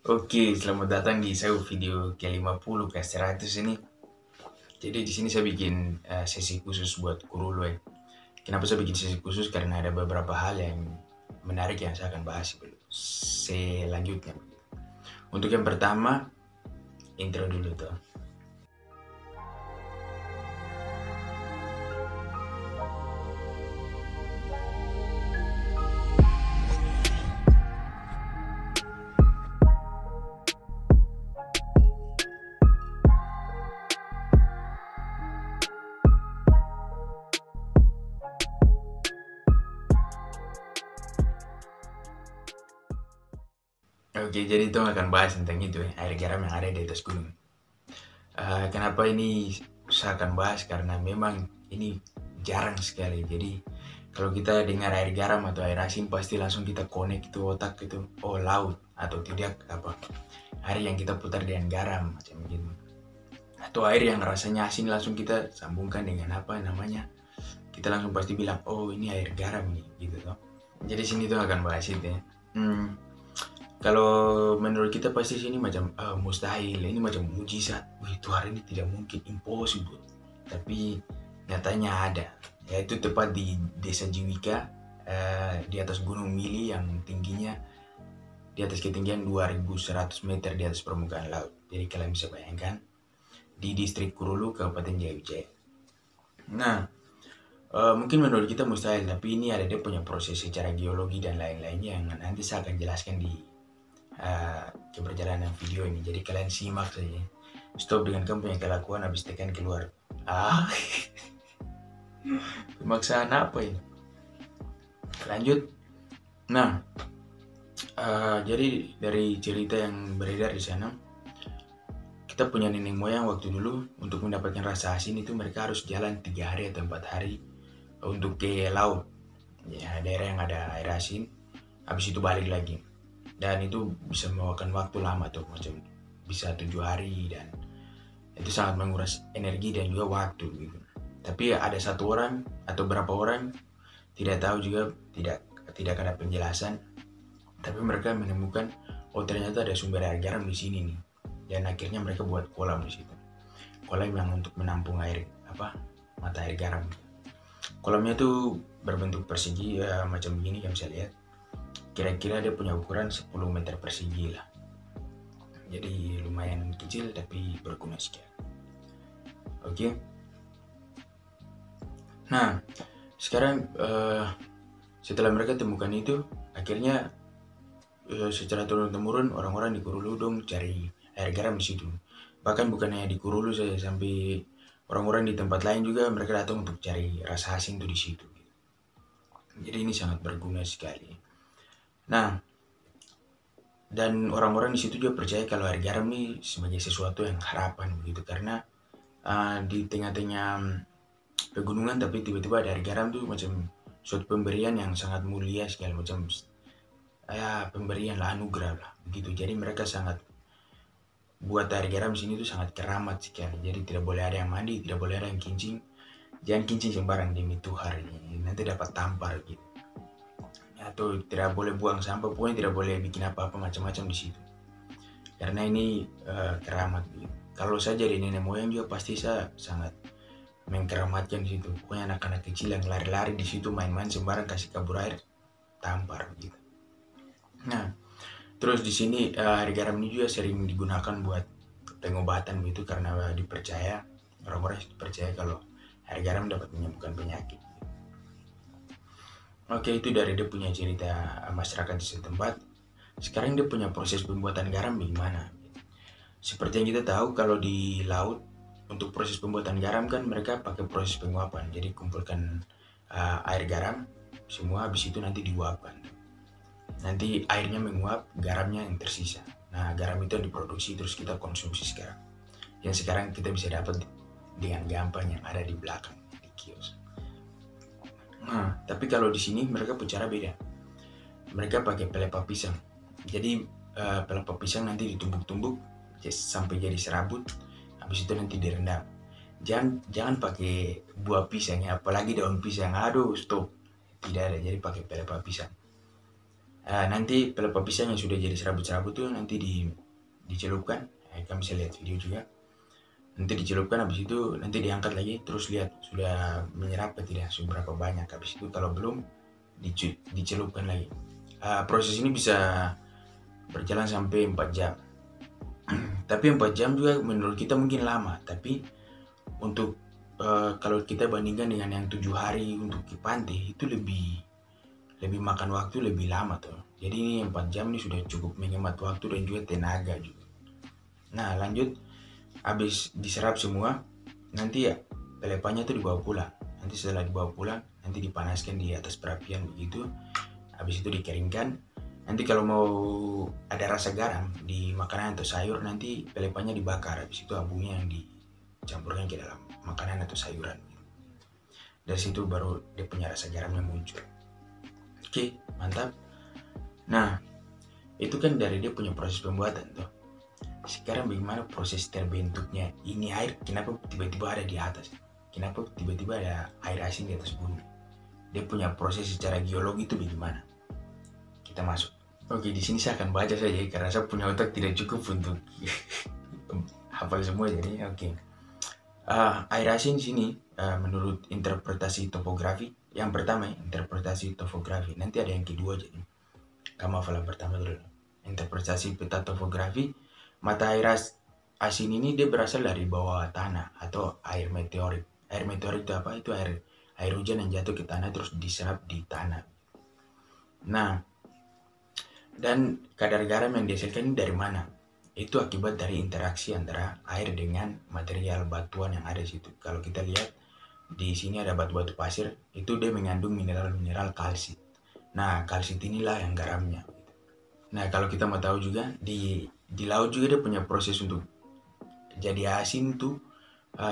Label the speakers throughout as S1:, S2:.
S1: Oke, selamat datang di saya video ke-50 ke 100 ini. Jadi di sini saya bikin sesi khusus buat Kurulu ya. Kenapa saya bikin sesi khusus? Karena ada beberapa hal yang menarik yang saya akan bahas selanjutnya. Untuk yang pertama, intro dulu tuh. Oke, jadi itu akan bahas tentang itu ya, air garam yang ada di atas gunung. Kenapa ini saya akan bahas? Karena memang ini jarang sekali. Jadi kalau kita dengar air garam atau air asin pasti langsung kita connect itu otak itu, oh laut atau tidak apa air yang kita putar dengan garam macam gitu. Atau air yang rasanya asin langsung kita sambungkan dengan apa namanya. Kita langsung pasti bilang, oh ini air garam nih gitu toh. Jadi sini tuh akan bahas itu ya. Hmm, Kalau menurut kita pasti sini macam mustahil, ini macam mujizat. Wih, Tuhan ini tidak mungkin, impossible. Tapi nyatanya ada. Yaitu tepat di Desa Jiwika, di atas Gunung Mili yang tingginya di atas ketinggian 2100 meter di atas permukaan laut. Jadi kalian bisa bayangkan di distrik Kurulu, Kabupaten Jaya. Nah, mungkin menurut kita mustahil, tapi ini ada dia punya proses secara geologi dan lain-lainnya yang nanti saya akan jelaskan di keberjalanan video ini. Jadi kalian simak saja. Stop dengan kamu punya kelakuan habis tekan keluar. Ah, pemaksaan apa ini? Lanjut. Nah, jadi dari cerita yang beredar di sana, kita punya nenek moyang waktu dulu untuk mendapatkan rasa asin itu mereka harus jalan 3 hari atau 4 hari untuk ke laut. Ya, daerah yang ada air asin, habis itu balik lagi. Dan itu bisa memakan waktu lama tuh, macam bisa 7 hari dan itu sangat menguras energi dan juga waktu gitu. Tapi ada satu orang atau berapa orang tidak tahu juga, tidak ada penjelasan. Tapi mereka menemukan oh ternyata ada sumber air garam di sini nih. Dan akhirnya mereka buat kolam di situ. Kolam yang untuk menampung air mata air garam. Kolamnya tuh berbentuk persegi macam begini yang bisa lihat. Kira-kira dia punya ukuran 10 meter persegi lah. Jadi lumayan kecil tapi berguna sekian. Oke. Nah, sekarang setelah mereka temukan itu, akhirnya secara turun-temurun orang-orang di Kurulu dong cari air garam di situ. Bahkan bukan hanya di Kurulu saja, sampai orang-orang di tempat lain juga mereka datang untuk cari rasa asin itu di situ. Jadi ini sangat berguna sekali. Nah, dan orang-orang di situ juga percaya kalau air garam ini sebagai sesuatu yang harapan begitu, karena di tengah-tengah pegunungan tapi tiba-tiba ada air garam tuh macam suatu pemberian yang sangat mulia sekali, macam pemberian lah, anugerah lah begitu. Jadi mereka sangat buat air garam sini tuh sangat keramat sekali. Jadi tidak boleh ada yang mandi, tidak boleh ada yang kincing. Jangan kincing sembarang demi Tuhan, nanti dapat tampar gitu. Atau tidak boleh buang sampah, pokoknya tidak boleh bikin apa-apa macam-macam di situ. Karena ini keramat gitu. Kalau saya jadi nenek moyang juga pasti saya sangat mengkeramatkan di situ. Pokoknya anak-anak kecil yang lari-lari di situ main-main sembarang kasih kabur air, tampar gitu. Nah, terus di sini air garam ini juga sering digunakan buat pengobatan gitu, karena dipercaya orang-orang percaya kalau air garam dapat menyembuhkan penyakit. Oke, itu dari dia punya cerita masyarakat di setempat. Sekarang dia punya proses pembuatan garam bagaimana? Seperti yang kita tahu kalau di laut untuk proses pembuatan garam kan mereka pakai proses penguapan. Jadi kumpulkan air garam semua, habis itu nanti diuapkan. Nanti airnya menguap, garamnya yang tersisa. Nah, garam itu yang diproduksi terus kita konsumsi sekarang. Yang sekarang kita bisa dapat dengan gampang yang ada di belakang di kios. Nah, tapi kalau di sini mereka cara beda. Mereka pakai pelepah pisang. Jadi pelepah pisang nanti ditumbuk-tumbuk sampai jadi serabut. Habis itu nanti direndam. Jangan pakai buah pisang ya, apalagi daun pisang. Aduh, stop. Tidak ada, jadi pakai pelepah pisang. Nanti pelepah pisang yang sudah jadi serabut-serabut tuh nanti dicelupkan. Kami bisa lihat video juga. Nanti dicelupkan, habis itu nanti diangkat lagi, terus lihat sudah menyerap atau tidak, seberapa banyak. Habis itu kalau belum, dicelupkan lagi. Proses ini bisa berjalan sampai 4 jam. Tapi 4 jam juga menurut kita mungkin lama, tapi untuk kalau kita bandingkan dengan yang 7 hari untuk ke pantai, itu lebih makan waktu lebih lama tuh. Jadi ini 4 jam ini sudah cukup menghemat waktu dan juga tenaga juga. Nah lanjut, habis diserap semua, nanti ya pelepahnya tuh dibawa pulang. Nanti setelah dibawa pulang, nanti dipanaskan di atas perapian begitu. Habis itu dikeringkan. Nanti kalau mau ada rasa garam di makanan atau sayur, nanti pelepahnya dibakar. Habis itu abunya yang dicampurkan ke dalam makanan atau sayuran. Dari situ baru dia punya rasa garamnya muncul. Oke, mantap. Nah, itu kan dari dia punya proses pembuatan tuh. Sekarang bagaimana proses terbentuknya ini air? Kenapa tiba-tiba ada di atas? Kenapa tiba-tiba ada air asin di atas bumi? Dia punya proses secara geologi itu bagaimana? Kita masuk. Oke, di sini saya akan baca saja karena saya punya otak tidak cukup untuk hafal semua, jadi oke. Air asin di sini menurut interpretasi topografi. Yang pertama interpretasi topografi. Nanti ada yang kedua, jadi kamu hafal yang pertama dulu. Interpretasi peta topografi. Mata air asin ini dia berasal dari bawah tanah atau air meteorit. Air meteorit itu apa? Itu air hujan yang jatuh ke tanah terus diserap di tanah. Nah, dan kadar garam yang dihasilkan ini dari mana? Itu akibat dari interaksi antara air dengan material batuan yang ada di situ. Kalau kita lihat di sini ada batu-batu pasir, itu dia mengandung mineral-mineral kalsit. Nah, kalsit inilah yang garamnya. Nah, kalau kita mau tahu juga di laut juga dia punya proses untuk jadi asin tuh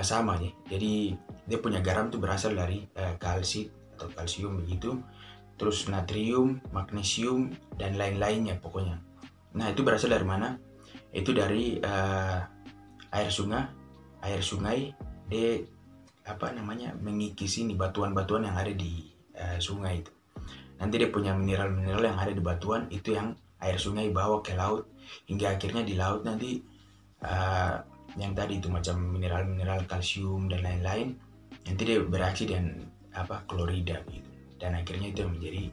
S1: sama ya. Jadi dia punya garam tuh berasal dari kalsit atau kalsium begitu. Terus natrium, magnesium dan lain-lainnya pokoknya. Nah, itu berasal dari mana? Itu dari air sungai dia mengikis ini batuan-batuan yang ada di sungai itu. Nanti dia punya mineral-mineral yang ada di batuan itu yang air sungai bawa ke laut, hingga akhirnya di laut nanti yang tadi itu macam mineral-mineral kalsium dan lain-lain, nanti dia bereaksi dengan klorida gitu, dan akhirnya itu menjadi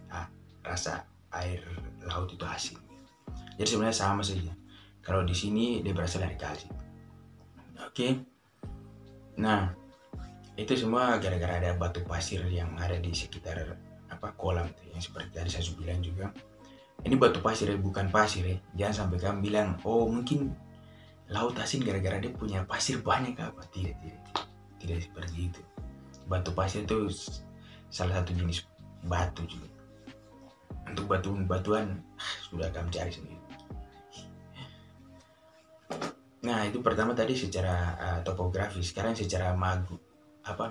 S1: rasa air laut itu asin. Jadi sebenarnya sama saja. Kalau di sini dia berasal dari kalsium. Oke. Nah, itu semua gara-gara ada batu pasir yang ada di sekitar kolam yang seperti tadi saya bilang juga. Ini batu pasir ya, bukan pasir ya. Jangan sampai kamu bilang, oh mungkin laut asin gara-gara dia punya pasir banyak apa? Tidak seperti itu. Batu pasir itu salah satu jenis batu juga. Untuk batuan sudah kamu cari sendiri. Nah, itu pertama tadi secara topografi. Sekarang secara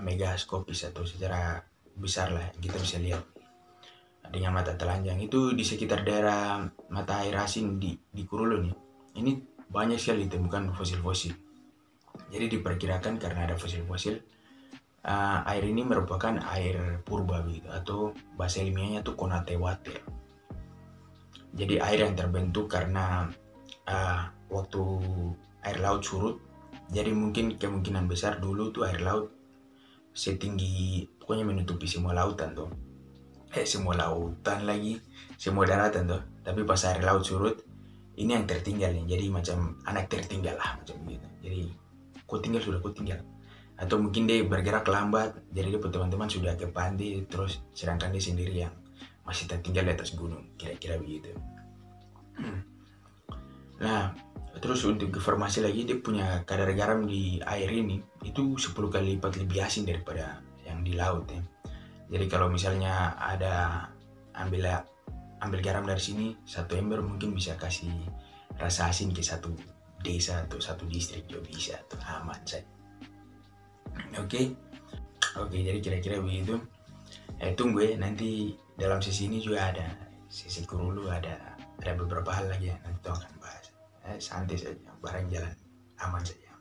S1: megaskopis atau secara besar lah kita bisa lihat dengan mata telanjang. Itu di sekitar daerah mata air asin di Kurulu nih, ini banyak sekali ditemukan fosil-fosil. Jadi diperkirakan karena ada fosil-fosil, air ini merupakan air purba gitu, atau bahasa ilmiahnya tuh Konate water. Jadi air yang terbentuk karena waktu air laut surut. Jadi mungkin kemungkinan besar dulu tuh air laut setinggi, pokoknya menutupi semua lautan tuh. Semua daratan tuh. Tapi pas air laut surut, ini yang tertinggal nih. Jadi macam anak tertinggal lah, macam gitu. Jadi kau tinggal. Atau mungkin dia bergerak lambat, jadi dia teman-teman sudah ke pantai, terus sedangkan dia sendiri yang masih tertinggal di atas gunung, kira-kira begitu. Nah, terus untuk informasi lagi, dia punya kadar garam di air ini itu 10 kali lipat lebih asin daripada yang di laut ya. Jadi kalau misalnya ada ambil garam dari sini, 1 ember mungkin bisa kasih rasa asin ke 1 desa atau 1 distrik juga bisa, tuh aman saja. Oke, jadi kira-kira begitu. Tunggu ya, nanti dalam sesi ini juga ada sesi Kurulu, ada beberapa hal lagi yang nanti kita akan bahas. Santai saja, bareng jalan aman saja.